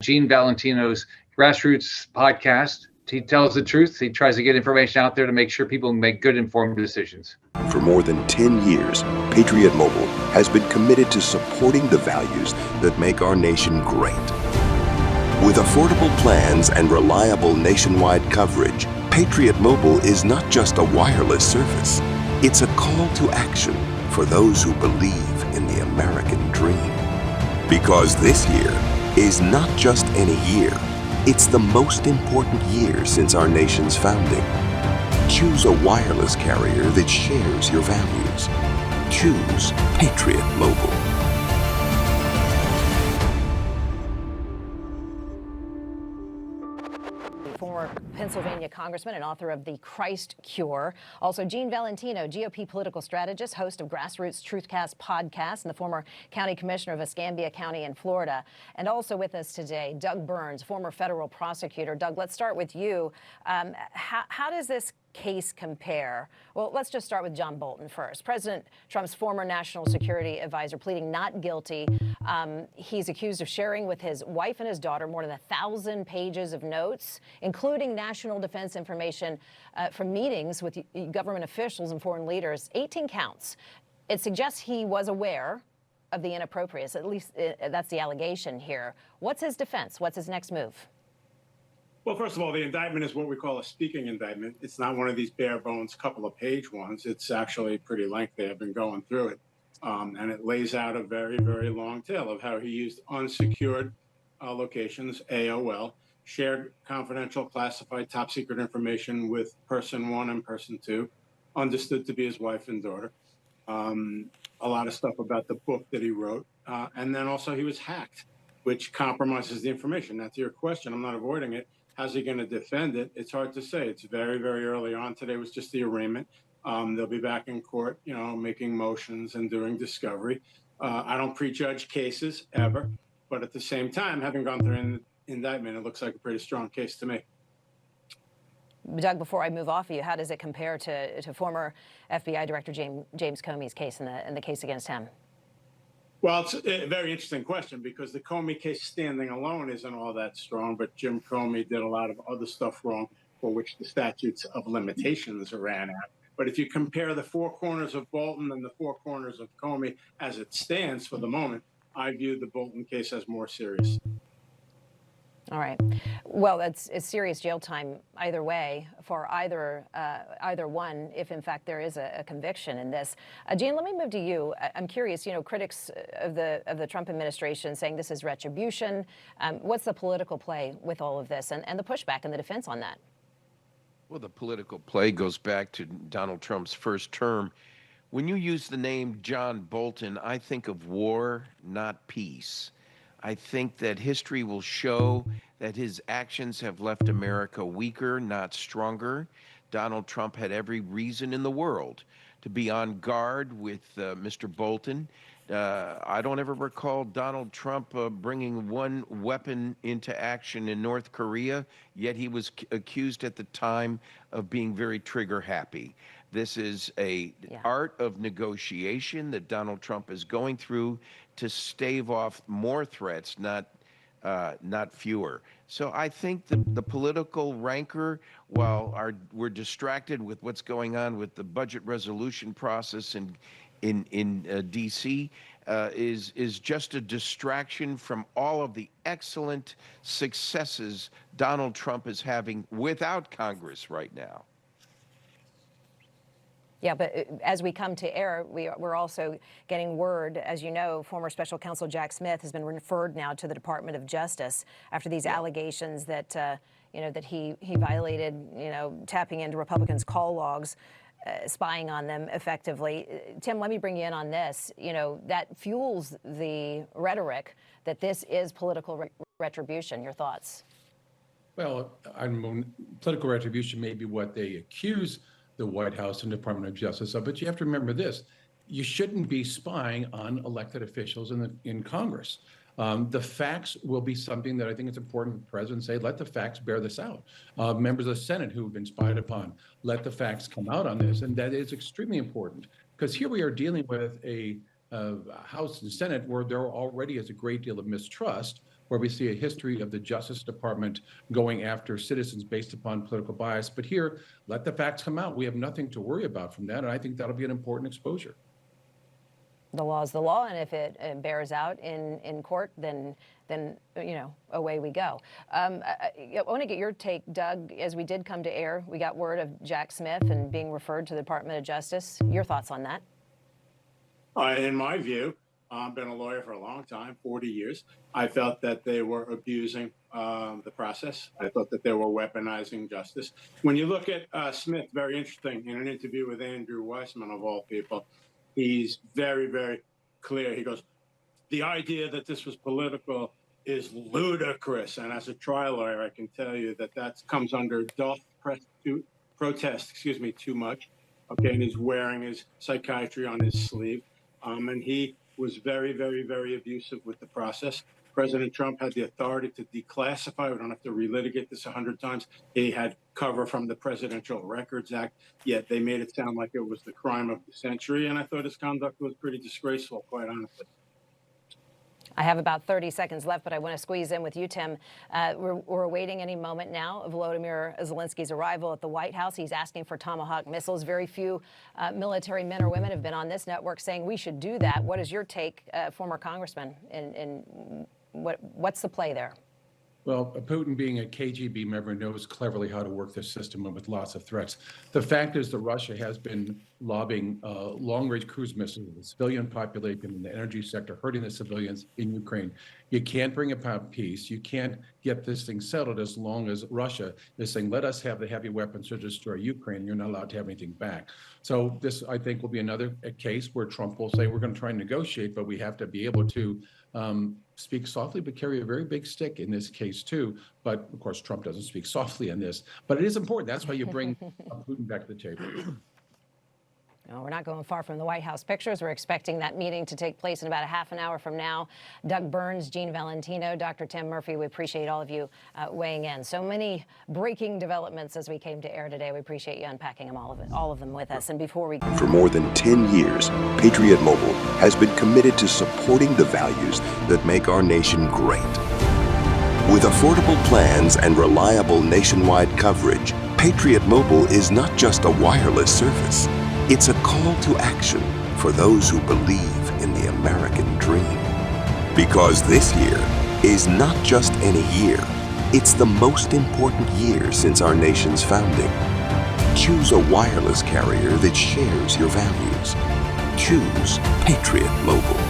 Gene Valentino's GrassRoots podcast. He tells the truth. He tries to get information out there to make sure people make good, informed decisions. For more than 10 years, Patriot Mobile has been committed to supporting the values that make our nation great. With affordable plans and reliable nationwide coverage, Patriot Mobile is not just a wireless service. It's a call to action for those who believe in the American dream. Because this year is not just any year, it's the most important year since our nation's founding. Choose a wireless carrier that shares your values. Choose Patriot Mobile. Former Pennsylvania congressman and author of The Christ Cure. Also, Gene Valentino, GOP political strategist, host of GrassRoots TruthCast podcast, and the former county commissioner of Escambia County in Florida. And also with us today, Doug Burns, former federal prosecutor. Doug, let's start with you. How does this case compare? Well, let's just start with John Bolton first. President Trump's former national security advisor pleading not guilty. He's accused of sharing with his wife and his daughter more than 1,000 pages of notes, including national defense information from meetings with government officials and foreign leaders. 18 counts. It suggests he was aware of the inappropriateness. At least that's the allegation here. What's his defense? What's his next move? Well, first of all, the indictment is what we call a speaking indictment. It's not one of these bare bones couple of page ones. It's actually pretty lengthy. I've been going through it. And it lays out a very, very long tale of how he used unsecured locations, AOL, shared confidential, classified, top secret information with person one and person two, understood to be his wife and daughter. A lot of stuff about the book that he wrote. And then also he was hacked, which compromises the information. Now, to your question, I'm not avoiding it. How's he going to defend it? It's hard to say. It's very, very early on. Today was just the arraignment. They'll be back in court, making motions and doing discovery. I don't prejudge cases ever, but at the same time, having gone through an indictment, it looks like a pretty strong case to me. Doug, before I move off of you, how does it compare to former FBI Director James Comey's case and the case against him? Well, it's a very interesting question because the Comey case standing alone isn't all that strong, but Jim Comey did a lot of other stuff wrong for which the statutes of limitations ran out. But if you compare the four corners of Bolton and the four corners of Comey as it stands for the moment, I view the Bolton case as more serious. All right. Well, it's serious jail time either way for either one, if in fact there is a conviction in this. Gene, let me move to you. I'm curious. Critics of the Trump administration saying this is retribution. What's the political play with all of this, and the pushback and the defense on that? Well, the political play goes back to Donald Trump's first term. When you use the name John Bolton, I think of war, not peace. I think that history will show that his actions have left America weaker, not stronger. Donald Trump had every reason in the world to be on guard with Mr. Bolton. I don't ever recall Donald Trump bringing one weapon into action in North Korea, yet he was accused at the time of being very trigger happy. This is a art of negotiation that Donald Trump is going through to stave off more threats, not fewer. So I think the political rancor, while we're distracted with what's going on with the budget resolution process in D.C., is just a distraction from all of the excellent successes Donald Trump is having without Congress right now. Yeah, but as we come to air, we're also getting word, as you know, former special counsel Jack Smith has been referred now to the Department of Justice after these allegations that, that he violated, tapping into Republicans' call logs, spying on them effectively. Tim, let me bring you in on this. That fuels the rhetoric that this is political retribution. Your thoughts? Well, political retribution may be what they accuse the White House and Department of Justice of, but you have to remember this: you shouldn't be spying on elected officials in Congress. The facts will be something that I think it's important for the president to say, let the facts bear this out. Members of the Senate who have been spied upon, let the facts come out on this. And that is extremely important because here we are dealing with a House and Senate where there already is a great deal of mistrust where we see a history of the Justice Department going after citizens based upon political bias. But here, let the facts come out. We have nothing to worry about from that, and I think that'll be an important exposure. The law is the law, and if it bears out in court, then away we go. I want to get your take, Doug. As we did come to air, we got word of Jack Smith and being referred to the Department of Justice. Your thoughts on that? In my view, I've been a lawyer for a long time, 40 years. I felt that they were abusing the process. I thought that they were weaponizing justice. When you look at Smith, very interesting, in an interview with Andrew Weissman, of all people, he's very, very clear. He goes, the idea that this was political is ludicrous. And as a trial lawyer, I can tell you that that comes under protest, too much. Okay, and he's wearing his psychiatry on his sleeve. And he was very, very, very abusive with the process. President Trump had the authority to declassify. We don't have to relitigate this 100 times. He had cover from the Presidential Records Act, yet they made it sound like it was the crime of the century. And I thought his conduct was pretty disgraceful, quite honestly. I have about 30 seconds left, but I want to squeeze in with you, Tim. We're awaiting any moment now of Volodymyr Zelensky's arrival at the White House. He's asking for Tomahawk missiles. Very few military men or women have been on this network saying we should do that. What is your take, former congressman, and what's the play there? Well, Putin, being a KGB member, knows cleverly how to work this system with lots of threats. The fact is that Russia has been lobbing long-range cruise missiles to the civilian population in the energy sector, hurting the civilians in Ukraine. You can't bring about peace. You can't get this thing settled as long as Russia is saying, let us have the heavy weapons to destroy Ukraine. You're not allowed to have anything back. So this, I think, will be another case where Trump will say, we're going to try and negotiate, but we have to be able to speak softly, but carry a very big stick in this case, too. But, of course, Trump doesn't speak softly on this. But it is important. That's why you bring Putin back to the table. No, we're not going far from the White House pictures. We're expecting that meeting to take place in about a half an hour from now. Doug Burns, Gene Valentino, Dr. Tim Murphy, we appreciate all of you weighing in. So many breaking developments as we came to air today. We appreciate you unpacking them, all of them with us. And before we... For more than 10 years, Patriot Mobile has been committed to supporting the values that make our nation great. With affordable plans and reliable nationwide coverage, Patriot Mobile is not just a wireless service. It's a call to action for those who believe in the American dream. Because this year is not just any year, it's the most important year since our nation's founding. Choose a wireless carrier that shares your values. Choose Patriot Mobile.